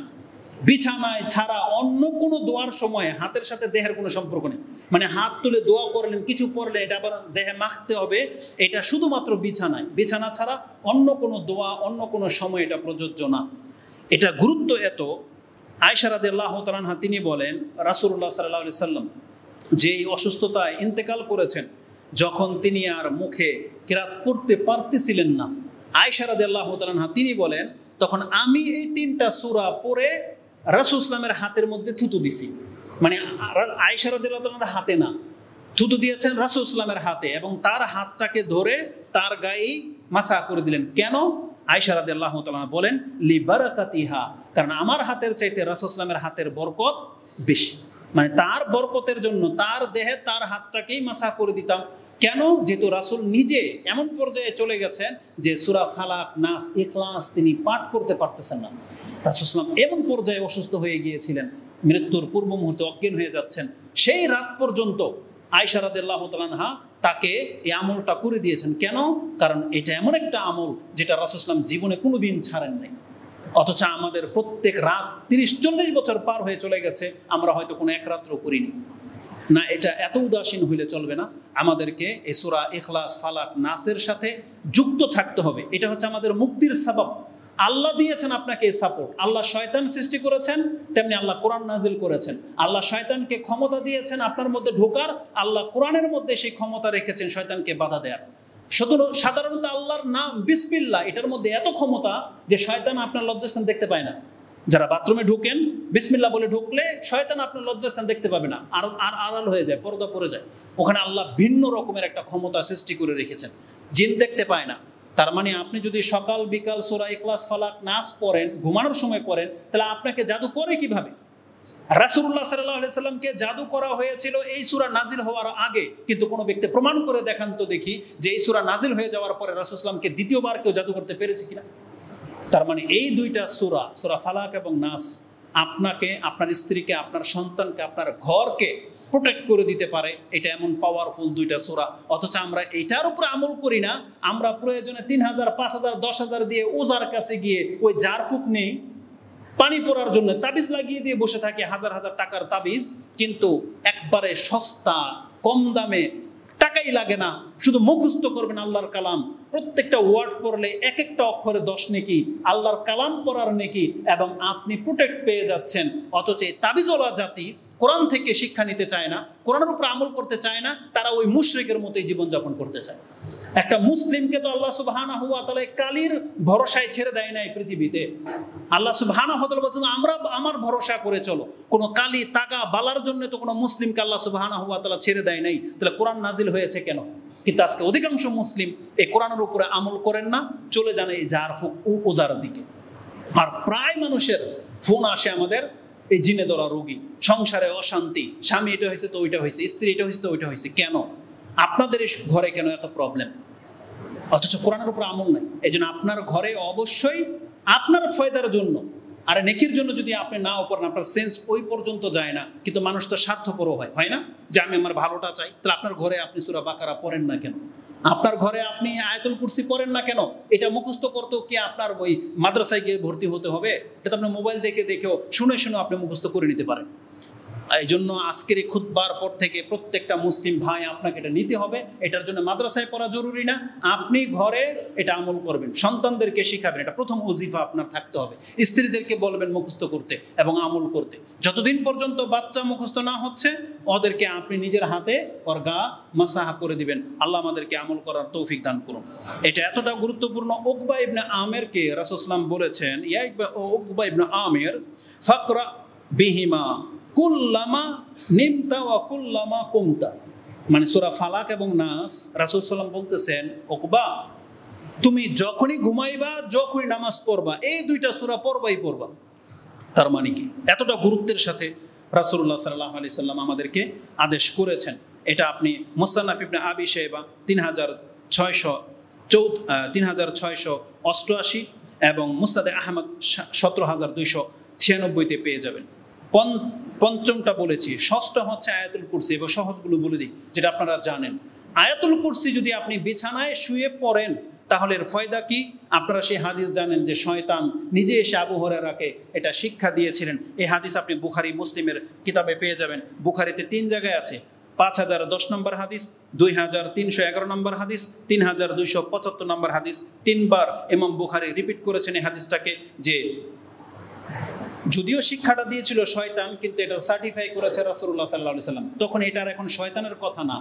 বিছানায় ছাড়া অন্য কোনো দোয়ার সময় হাতের সাথে দেহের কোনো সম্পর্ক নেই। মানে হাত তুলে দোয়া করলেন, কিছু পড়লেন, এটা আবার দেহে মাখতে হবে, এটা শুধুমাত্র বিছানায়। বিছানা ছাড়া অন্য কোনো দোয়া অন্য কোনো সময় এটা প্রযোজ্য না। এটা গুরুত্ব এত, আয়েশা রাদিয়াল্লাহু তাআলা আনহা তিনি বলেন রাসূলুল্লাহ সাল্লাল্লাহু আলাইহি সাল্লাম যেই অসুস্থতায় ইন্তেকাল করেছেন, যখন তিনি আর মুখে কিরাত পড়তে পারতেছিলেন না, আয়েশা রাদিয়াল্লাহু তাআলা আনহা তিনি বলেন তখন আমি এই 3টা সূরা পড়ে রাসূল ইসলামের হাতের মধ্যে থুতু দিছি। মানে আয়েশা রাদিয়াল্লাহু তাআলার হাতে না, থুতু দিয়েছেন রাসূল ইসলামের হাতে, এবং তার হাতটাকে ধরে তার গায়ে মাসা করে দিলেন। কেন? আয়েশা রাদিয়াল্লাহু তাআলা বলেন লিবারাকাতিহা, কারণ আমার হাতের চাইতে রাসূল ইসলামের হাতের বরকত বেশি। মানে তার বরকতের জন্য তার দেহে তার হাতটাকেই মাসা করে দিতাম। কেন? যেহেতু রাসূল নিজে এমন পর্যায়ে চলে গেছেন যে সূরা ফালাক, নাস, ইখলাস তিনি পাঠ করতে পারতেছেন না। রাসূল সাল্লাল্লাহু আলাইহি ওয়াসাল্লাম এমন পর্যায়ে অসুস্থ হয়ে গিয়েছিলেন, মৃত্যুর পূর্ব মুহূর্তে অজ্ঞান হয়ে যাচ্ছেন। সেই রাত পর্যন্ত আয়েশা রাদিয়াল্লাহু তাআলা আনহা তাকে এই আমলটা করে দিয়েছেন। কেন? কারণ এটা এমন একটা আমল যেটা রাসূল সাল্লাল্লাহু আলাইহি ওয়াসাল্লাম জীবনে কোনোদিন ছাড়েন নাই। অথচ আমাদের প্রত্যেক রাত 30-40 বছর পার হয়ে চলে গেছে, আমরা হয়তো কোনো এক রাত্র করিনি না। এটা এত উদাসীন হইলে চলবে না, আমাদেরকে এই সূরা ইখলাস, ফালাক, নাসের সাথে যুক্ত থাকতে হবে। এটা হচ্ছে আমাদের মুক্তির সাবাব। আল্লাহ দিয়েছেন আপনাকে এই সাপোর্ট। আল্লাহ শয়তান সৃষ্টি করেছেন, তেমনি আল্লাহ কোরআন নাজিল করেছেন। আল্লাহ শয়তানকে ক্ষমতা দিয়েছেন আপনার মধ্যে ঢোকার, আল্লাহ কোরআনের মধ্যে সেই ক্ষমতা রেখেছেন শয়তানকে বাধা দেওয়ার। সাধারণত আল্লাহর নাম বিসমিল্লাহ, এটার মধ্যে এত ক্ষমতা যে শয়তান আপনার লজ্জাস্থান দেখতে পায় না। যারা বাথরুমে ঢুকেন বিসমিল্লাহ বলে ঢুকলে শয়তান আপনার লজ্জাস্থান দেখতে পাবে না, আর আড়াল হয়ে যায়, পর্দা পড়ে যায়। ওখানে আল্লাহ ভিন্ন রকমের একটা ক্ষমতা সৃষ্টি করে রেখেছেন, জিন দেখতে পায় না। তার মানে আপনি যদি সকাল বিকাল সূরা ইখলাস, ফালাক, নাস পড়েন, ঘুমানোর সময় পড়েন, তাহলে আপনাকে জাদু করে কিভাবে? রাসূলুল্লাহ সাল্লাল্লাহু আলাইহি সাল্লামকে জাদু করা হয়েছিল এই সূরা নাজিল হওয়ার আগে, কিন্তু কোনো ব্যক্তি প্রমাণ করে দেখান তো দেখি যে এই সূরা নাজিল হয়ে যাওয়ার পরে রাসূল সাল্লাল্লাহু আলাইহি সাল্লামকে দ্বিতীয়বার কেউ জাদু করতে পেরেছে কিনা? তার মানে এই 2টা সূরা, সূরা ফালাক এবং নাস, আপনাকে, আপনার স্ত্রীকে, আপনার সন্তানকে, আপনার ঘরকে প্রোটেক্ট করে দিতে পারে। এটা এমন পাওয়ারফুল 2টা সূরা, অথচ আমরা এইটার উপরে আমল করি না। আমরা প্রয়োজনে 3000, 5000, 10,000 দিয়ে ওজার কাছে গিয়ে ওই ঝাড়ফুঁক নেই, পানি পড়ার জন্য তাবিজ লাগিয়ে দিয়ে বসে থাকে, হাজার হাজার টাকার তাবিজ, কিন্তু একবারে সস্তা, কম দামে, টাকাই লাগে না, শুধু মুখস্থ করবেন আল্লাহর কালাম। প্রত্যেকটা ওয়ার্ড পড়লে এক একটা অক্ষরে 10 নেকি, আল্লাহর কালাম পড়ার নেকি, এবং আপনি প্রোটেক্ট পেয়ে যাচ্ছেন। অথচ এই তাবিজওয়ালা জাতি কোরআন থেকে শিক্ষা নিতে চায় না, কোরআনের উপর আমল করতে চায় না, তারা ওই মুশরিকের মতোই জীবনযাপন করতে চায়। একটা মুসলিমকে তো আল্লাহ সুবহানাহু ওয়া তাআলা কালির ভরসায় ছেড়ে দেয় নাই পৃথিবীতে। আল্লাহ সুবহানাহু ওয়া তাআলা বলেন আমরা আমার ভরসা করে চলো। কোনো কালি, তাগা, বালার জন্য তো কোনো মুসলিমকে আল্লাহ সুবহানাহু ওয়া তাআলা ছেড়ে দেয় নাই। তাহলে কোরআন নাজিল হয়েছে কেন? কিন্তু আজকে অধিকাংশ মুসলিম এই কোরআনের উপরে আমল করেন না, চলে যান এই ঝাড়ফুঁক ওজার দিকে। আর প্রায় মানুষের ফোন আসে আমাদের এই জিনে ধরা রোগী, সংসারে অশান্তি, স্বামী এটা হয়েছে তো ওইটা হয়েছে, স্ত্রী এটা হয়েছে তো ওইটা হয়েছে। কেন? আপনাদের ঘরে কেন এত প্রবলেম? অথচ কোরআনের উপর আমল নাই। এই জন্য আপনার ঘরে অবশ্যই আপনার ফায়দার জন্য, আর নেকির জন্য যদি আপনি নাও পড়েন, আপনার সেন্স ওই পর্যন্ত যায় না। কিন্তু মানুষ তো স্বার্থপরও হয় না, যে আমি আমার ভালোটা চাই। তাহলে আপনার ঘরে আপনি সূরা বাকারা পড়েন না কেন? আপনার ঘরে আপনি আয়াতুল কুরসি পড়েন না কেন? এটা মুখস্থ করতেও কি আপনার ওই মাদ্রাসায় গিয়ে ভর্তি হতে হবে? এটা তো আপনি মোবাইল দেখেও শুনে আপনি মুখস্থ করে নিতে পারেন। এই জন্য আজকের এই খুতবার পর থেকে প্রত্যেকটা মুসলিম ভাই আপনাকে এটা নিতে হবে। এটার জন্য মাদ্রাসায় পড়া জরুরি না, আপনি ঘরে এটা আমল করবেন, সন্তানদেরকে শিখাবেন। এটা প্রথম ওজিফা আপনার থাকতে হবে। স্ত্রীদেরকে বলবেন মুখস্থ করতে এবং আমল করতে। যতদিন পর্যন্ত বাচ্চা মুখস্থ না হচ্ছে, ওদেরকে আপনি নিজের হাতে ওর গা মাসাহা করে দিবেন। আল্লাহ আমাদেরকে আমল করার তৌফিক দান করুন। এটা এতটা গুরুত্বপূর্ণ। উকবা ইবনে আমেরকে রাসূল সাল্লাল্লাহু আলাইহি ওয়াসাল্লাম বলেছেন, ইয়া উকবা ইবনে আমের ফাকরা বিহিমা কুল্লামা নিমতা ওয়া কুল্লামা কুমতা। মানে সূরা ফালাক এবং নাস, রাসূল সাল্লাল্লাহু আলাইহি ওয়াসাল্লাম বলতেছেন, উকবা তুমি যখনই ঘুমাইবা, যখনই নামাজ পড়বা, এই 2টা সূরা পড়বা। তার মানে কি? এতটা গুরুত্বের সাথে রাসূলুল্লাহ সাল্লাল্লাহু আলাইহি ওয়াসাল্লাম আমাদেরকে আদেশ করেছেন। এটা আপনি মুস্তানাফ ইবনে আবি শাইবা 3688 এবং মুসনাদে আহমদ 17296 পেয়ে যাবেন। পঞ্চমটা বলেছি। ষষ্ঠ হচ্ছে আয়াতুল কুরসি, এবং সহজগুলো বলে দিই যেটা আপনারা জানেন। আয়াতুল কুরসি যদি আপনি বিছানায় শুয়ে পড়েন তাহলে এর ফায়দা কি? আপনারা সেই হাদিস জানেন যে শয়তান নিজে এসে আবু হুরায়রাকে এটা শিক্ষা দিয়েছিলেন। এই হাদিস আপনি বুখারী মুসলিমের কিতাবে পেয়ে যাবেন। বুখারীতে 3 জায়গায় আছে, 5010 নম্বর হাদিস, 2311 নম্বর হাদিস, 3275 নম্বর হাদিস। 3 বার ইমাম বুখারী রিপিট করেছেন এই হাদিসটাকে, যে যদিও শিক্ষাটা দিয়েছিল শয়তান, কিন্তু এটা সার্টিফাই করেছে রাসূলুল্লাহ সাল্লাল্লাহু আলাইহি ওয়াসাল্লাম। তখন এটার এখন শয়তানের কথা না,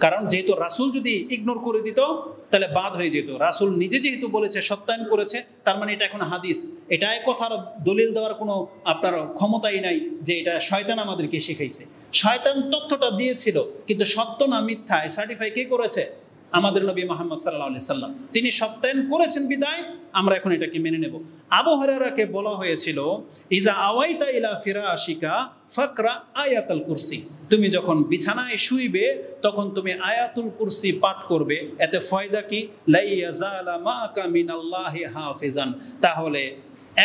কারণ যেহেতু রাসূল যদি ইগনোর করে দিত তাহলে বাদ হয়ে যেত। রাসূল নিজে যেহেতু বলেছে, সত্যায়ন করেছে, তার মানে এটা এখন হাদিস। এটাই কথার দলিল দেওয়ার কোনো আপনার ক্ষমতাই নাই যে এটা শয়তান আমাদেরকে শিখাইছে। শয়তান তথ্যটা দিয়েছিল, কিন্তু সত্য না মিথ্যা সার্টিফাই কে করেছে? আমাদের নবী মুহাম্মদ সাল্লাল্লাহু আলাইহি সাল্লাম। তিনি সত্যায়ন করেছেন বিদায় আমরা এখন এটাকে মেনে নেব। আবু হুরায়রাকে বলা হয়েছিল, ইজা আওয়াইতা ইলা ফিরাশিকা ফাকরা আয়াতুল কুরসি, তুমি যখন বিছানায় শুইবে তখন তুমি আয়াতুল কুরসি পাঠ করবে। এতে ফায়দা কি? লা ইয়াজালা মাকা মিনাল্লাহি হাফিজান, তাহলে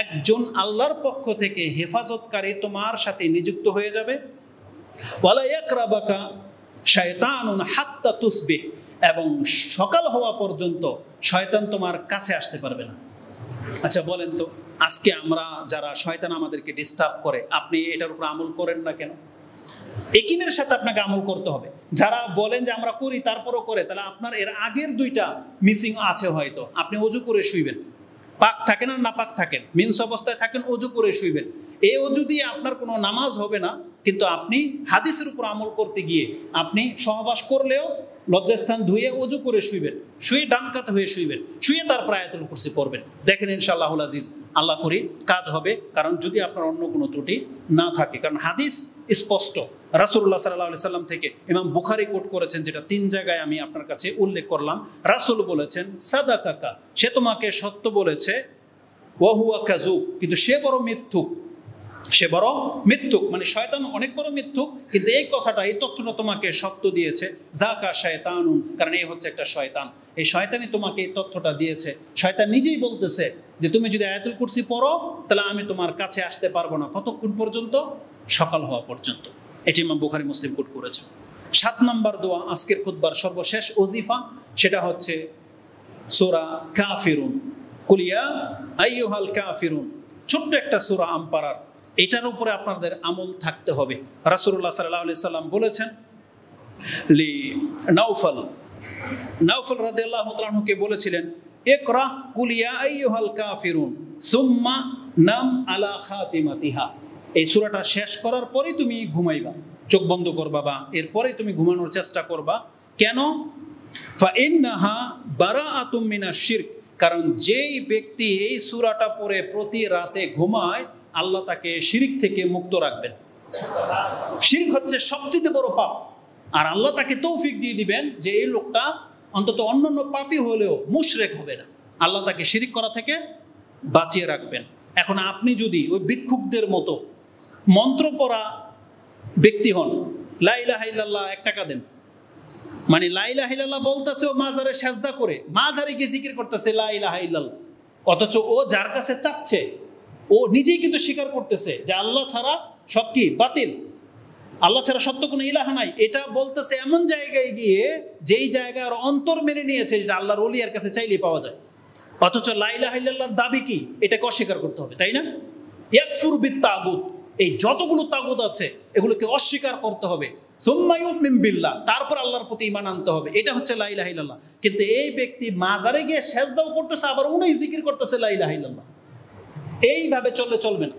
একজন আল্লাহর পক্ষ থেকে হেফাজতকারী তোমার সাথে নিযুক্ত হয়ে যাবে। ওয়ালা ইয়াকরাবাকা শায়তানুন হাত্তা তুসবিহ, এবং সকাল হওয়া পর্যন্ত শয়তান তোমার কাছে আসতে পারবে না। আচ্ছা বলেন তো, আজকে আমরা যারা শয়তান আমাদেরকে ডিস্টার্ব করে, আপনি এটার উপর আমল করেন না কেন? একিনের সাথে আপনাকে আমল করতে হবে। যারা বলেন যে আমরা করি তারপরও করে, তাহলে আপনার এর আগের 2টা মিসিং আছে। হয়তো আপনি অজু করে শুইবেন, পাক থাকেন আর না পাক থাকেন, মিন্স অবস্থায় থাকেন, অজু করে শুইবেন। এই অজু দিয়ে আপনার কোনো নামাজ হবে না, কিন্তু আপনি হাদিসের উপর আমল করতে গিয়ে আপনি সহবাস করলেও লজ্জাস্থান ধুয়ে অজু করে শুইবেন, শুয়ে ডান কাত হয়ে শুইবেন, শুয়ে তারপর আয়াতুল কুরসি পড়বেন। দেখেন ইনশাআল্লাহুল আজিজ আল্লাহ করি কাজ হবে, কারণ যদি আপনার অন্য কোনো ত্রুটি না থাকে। কারণ হাদিস স্পষ্ট রাসূলুল্লাহ সাল্লাল্লাহু আলাইহি সাল্লাম থেকে, ইমাম বুখারী কোট করেছেন, যেটা 3 জায়গায় আমি আপনার কাছে উল্লেখ করলাম। রাসূল বলেছেন সাদাকাকা, সে তোমাকে সত্য বলেছে, ওয়া হুয়া কাযুব, কিন্তু সে বড় মিথ্যুক। সে বড় মিথ্যুক মানে শয়তান অনেক বড় মিথ্যুক, কিন্তু এই কথাটা, এই তথ্যটা তোমাকে সত্য দিয়েছে। যাকা শায়তানুন, কারণ এই হচ্ছে একটা শয়তান, এই শয়তানই তোমাকে এই তথ্যটা দিয়েছে। শয়তান নিজেই বলতেছে যে তুমি যদি আয়াতুল কুরসি পড়ো তাহলে আমি তোমার কাছে আসতে পারবো না। কতক্ষণ পর্যন্ত? সকাল হওয়া পর্যন্ত। এটি ইমাম বুখারী মুসলিম কোট করেছে। 7 নম্বর দোয়া, আজকের খুতবার সর্বশেষ ওজিফা, সেটা হচ্ছে সূরা কাফিরুন, কুল ইয়া আইয়ুহাল কাফিরুন, ছোট্ট একটা সূরা আমপারার। এটার উপরে আপনাদের আমল থাকতে হবে। রাসূলুল্লাহ সাল্লাল্লাহু আলাইহি সাল্লাম বলেছেন, লি নাউফল রাদিয়াল্লাহু তাআলা আনহুকে বলেছিলেন, ইকরা কুল ইয়া আইয়ুহাল কাফিরুন সুম্মা নাম আলা খাতিমাতিহা। এই সূরাটা শেষ করার পরেই তুমি ঘুমাইবা, চোখ বন্ধ করবা, বা এরপরে তুমি ঘুমানোর চেষ্টা করবা। কেন? ফা ইন্নাহা বারাআতুম মিনাশ শিরক, কারণ যেই ব্যক্তি এই সূরাটা পড়ে প্রতি রাতে ঘুমায়, আল্লাহ তাকে শিরক থেকে মুক্ত রাখবেন। শিরক হচ্ছে সবচেয়ে বড় পাপ, আর আল্লাহ তাকে তৌফিক দিয়ে দিবেন যে এই লোকটা অন্তত অন্যান্য পাপী হলেও মুশরিক হবে না। আল্লাহ তাকে শিরক করা থেকে বাঁচিয়ে রাখবেন। এখন আপনি যদি ওই ভিক্ষুকদের মতো মন্ত্র পড়া ব্যক্তি হন, লা ইলাহা ইল্লাল্লাহ 1 টাকা দেন, মানে লা ইলাহা ইল্লাল্লাহ বলতেছে, ও মাজারে সেজদা করে মাজারে গিয়ে জিকির করতেছে লা ইলাহা ইল্লাল্লাহ, অথচ ও যার কাছে চাচ্ছে ও নিজেই কিন্তু স্বীকার করতেছে যে আল্লাহ ছাড়া সব কি বাতিল, আল্লাহ ছাড়া সত্য কোনো ইলাহা নাই। এটা বলতেছে এমন জায়গায় গিয়ে যেই জায়গার অন্তর মেনে নিয়েছে যেটা আল্লাহর ওলিয়ার কাছে চাইলেই পাওয়া যায়, অথচ লা ইলাহা ইল্লাল্লাহর দাবি কি? এটাকে অস্বীকার করতে হবে, তাই না? ইয়াকফুর বিত তাগুত, এই যতগুলো তাগুত আছে এগুলোকে অস্বীকার করতে হবে। সুম্মা ইউমিন বিল্লাহ, তারপর আল্লাহর প্রতি ঈমান আনতে হবে। এটা হচ্ছে লা ইলাহা ইল্লাল্লাহ। কিন্তু এই ব্যক্তি মাজারে গিয়ে সেজদাও করতেছে, আবার উনি জিকির করতেছে লা ইলাহা ইল্লাল্লাহ। এইভাবে চললে চলবে না।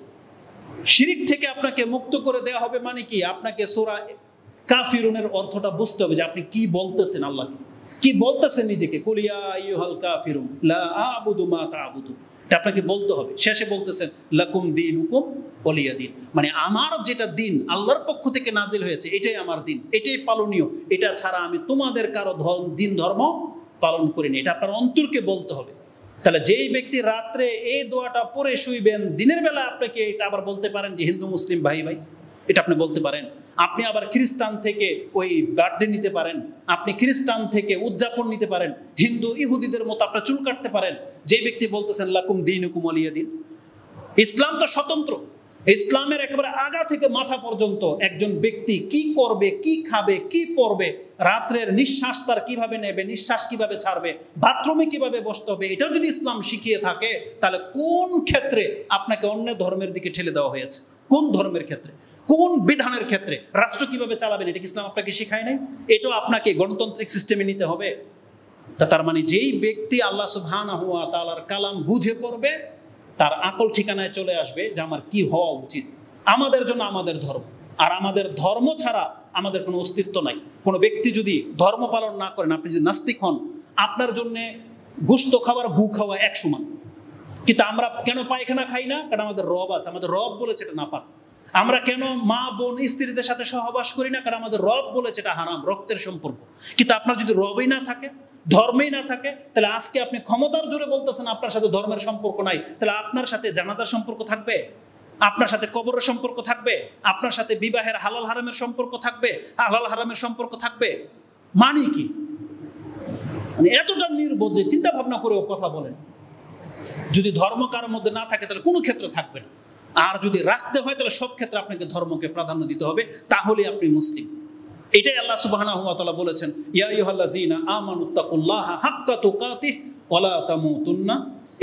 শিরিক থেকে আপনাকে মুক্ত করে দেওয়া হবে মানে কি? আপনাকে সূরা কাফিরুনের অর্থটা বুঝতে হবে যে আপনি কি বলতেছেন, আল্লাহকে কি বলতেছেন নিজেকে। কুল ইয়া আইয়ুহাল কাফিরুন লা আ'বুদু মা তা'বুদুন, এটা আপনাকে বলতে হবে। শেষে বলতেছেন লাকুম দীনুকুম ওয়ালিয়া দীন, মানে আমার যেটা দিন আল্লাহর পক্ষ থেকে নাজিল হয়েছে এটাই আমার দিন, এটাই পালনীয়, এটা ছাড়া আমি তোমাদের কারো দিন ধর্ম পালন করিনি। এটা আপনার অন্তরকে বলতে হবে। তাহলে যেই ব্যক্তি রাত্রে এই দোয়াটা পড়ে শুইবেন, দিনের বেলা আপনাকে এটা আবার বলতে পারেন যে হিন্দু মুসলিম ভাই ভাই, এটা আপনি বলতে পারেন। আপনি আবার খ্রিস্টান থেকে ওই বার্থডে নিতে পারেন, আপনি খ্রিস্টান থেকে উদযাপন নিতে পারেন, হিন্দু ইহুদিদের মতো আপনার চুল কাটতে পারেন। যে ব্যক্তি বলতেছেন লাকুম দীনুকুম ওয়ালিয়া দিন, ইসলাম তো স্বতন্ত্র। ইসলামের একেবারে আগা থেকে মাথা পর্যন্ত একজন ব্যক্তি কি করবে, কি খাবে, কি পরবে, রাত্রের নিঃশ্বাস তার কিভাবে নেবে, নিঃশ্বাস কিভাবে ছাড়বে, বাথরুমে কিভাবে বসতে হবে, এটাও যদি ইসলাম শিখিয়ে থাকে, তাহলে কোন ক্ষেত্রে আপনাকে অন্য ধর্মের দিকে ঠেলে দেওয়া হয়েছে? কোন ধর্মের ক্ষেত্রে, কোন বিধানের ক্ষেত্রে? রাষ্ট্র কিভাবে চালাবেন এটা কি ইসলাম আপনাকে শিখায় নাই? এটাও আপনাকে গণতান্ত্রিক সিস্টেমে নিতে হবে। তার মানে যেই ব্যক্তি আল্লাহ সুবহানাহু ওয়া তাআলার কালাম বুঝে পড়বে, তার আকল ঠিকানায় চলে আসবে যে আমার কি হওয়া উচিত। আমাদের জন্য আমাদের ধর্ম, আর আমাদের ধর্ম ছাড়া আমাদের কোনো অস্তিত্ব নাই। কোনো ব্যক্তি যদি ধর্ম পালন না করেন, আপনি যদি নাস্তিক হন, আপনার জন্যে গোশত খাওয়ার গু খাওয়া এক সমান। কিন্তু আমরা কেন পায়খানা খাই না? কারণ আমাদের রব আছে, আমাদের রব বলেছে এটা নাপাক। আমরা কেন মা বোন স্ত্রীদের সাথে সহবাস করি না? কারণ আমাদের রব বলেছে এটা হারাম, রক্তের সম্পর্ক। কিন্তু আপনার যদি রবই না থাকে, ধর্মেই না থাকে, তাহলে আজকে আপনি ক্ষমতার জোরে বলতেছেন আপনার সাথে ধর্মের সম্পর্ক নাই, তাহলে আপনার সাথে জানাজার সম্পর্ক থাকবে? আপনার সাথে কবরের সম্পর্ক থাকবে? আপনার সাথে বিবাহের হালাল হারামের সম্পর্ক থাকবে? হালাল হারামের সম্পর্ক থাকবে? মানে কি? মানে এতটা নির্বোধ যে চিন্তা ভাবনা করেও কথা বলেন। যদি ধর্ম কারোর মধ্যে না থাকে তাহলে কোনো ক্ষেত্রে থাকবে না। আর যদি রাখতে হয় তাহলে সব ক্ষেত্রে আপনাকে ধর্মকে প্রাধান্য দিতে হবে, তাহলে আপনি মুসলিম। এটাই আল্লাহ সুবহানাহু ওয়া তাআলা বলেছেন, ইয়া আইয়ুহাল্লাযীনা আমানুত্তাকুল্লাহা হাক্কা তুকাতিহি ওয়া লা তামুতুন্না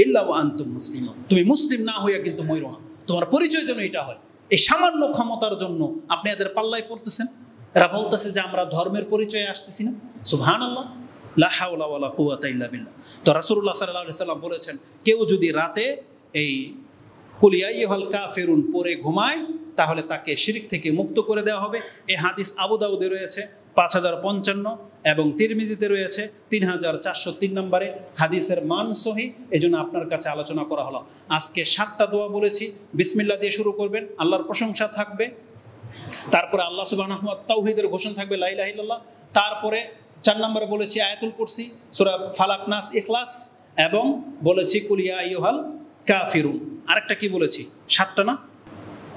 ইল্লা ওয়া আনতুম মুসলিমুন। তুমি মুসলিম না হইয়া কিন্তু মরো না, তোমার পরিচয় যেন এটা হয়। এই সামান্য ক্ষমতার জন্য আপনি এদের পাল্লায় পড়তেছেন। এরা বলতেছে যে আমরা ধর্মের পরিচয়ে আসতেছি না। সুবহানাল্লাহ, লা হাওলা ওয়া লা কুওয়াতা ইল্লা বিল্লাহ। তো রাসূলুল্লাহ সাল্লাল্লাহু আলাইহি সাল্লাম বলেছেন, কেউ যদি রাতে এই কুল ইয়া আইয়ুহাল কাফিরুন পড়ে ঘুমায়, তাহলে তাকে শিরক থেকে মুক্ত করে দেওয়া হবে। এই হাদিস আবু দাউদে রয়েছে 5055 এবং তিরমিজিতে রয়েছে 3403 নম্বরে। হাদিসের মান সহিহ, এজন্য আপনার কাছে আলোচনা করা হলো। আজকে 7টা দোয়া বলেছি, বিসমিল্লাহ দিয়ে শুরু করবেন, আল্লাহর প্রশংসা থাকবে। তারপরে আল্লাহ সুবহানাহু ওয়া তাআলা তাওহীদের ঘোষণা থাকবে, লা ইলাহা ইল্লাল্লাহ। তারপরে 4 নম্বরে বলেছি আয়াতুল কুরসি, সূরা ফালাক, নাস, ইখলাস, এবং বলেছি কুল ইয়া আইয়ুহাল কাফিরুন। আরেকটা কি বলেছি? 7টা না?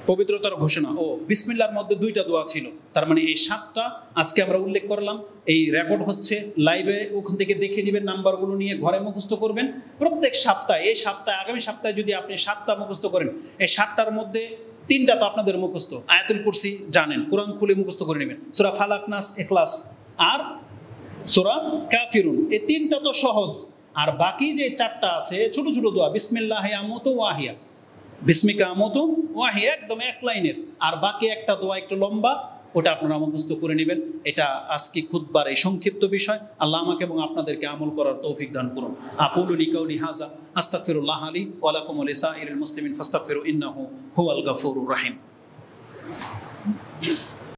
পবিত্রতার ঘোষণা ও বিসমিল্লাহর মধ্যে 2টা দোয়া ছিল। তার মানে এই 7টা আজকে আমরা উল্লেখ করলাম। এই রেকর্ড হচ্ছে লাইভে, ওখান থেকে দেখে নেবেন, নাম্বারগুলো নিয়ে ঘরে মুখস্থ করবেন প্রত্যেক সপ্তাহে। এই সপ্তাহে, আগামী সপ্তাহে যদি আপনি 7টা মুখস্থ করেন, এই 7টার মধ্যে 3টা তো আপনাদের মুখস্থ। আয়াতুল কুরসি জানেন, কোরআন খুলে মুখস্থ করে নেবেন, সূরা ফালাক, নাস, ইখলাস আর সূরা কাফিরুন, এই 3টা তো সহজ। আর বাকি যে 4টা আছে ছোট ছোট দোয়া, বিসমিল্লাহ আমুতু ওয়াহিয়া, বিসমিকা আমুতু ওয়াহিয়া, একদম এক লাইনের। আর বাকি একটা দোয়া একটু লম্বা, ওটা আপনারা মুখস্থ করে নেবেন। এটা আজকে খুতবার এই সংক্ষিপ্ত বিষয়। আল্লাহ আমাকে এবং আপনাদেরকে আমল করার তৌফিক দান করুন। আকুলু লিকাউলি হাযা আস্তাগফিরুল্লাহ লি ওয়া লাকুম ওয়া লিসাইরিল মুসলিমিন ফাস্তাগফিরু ইন্নাহু হুয়াল গাফুরুর রাহিম।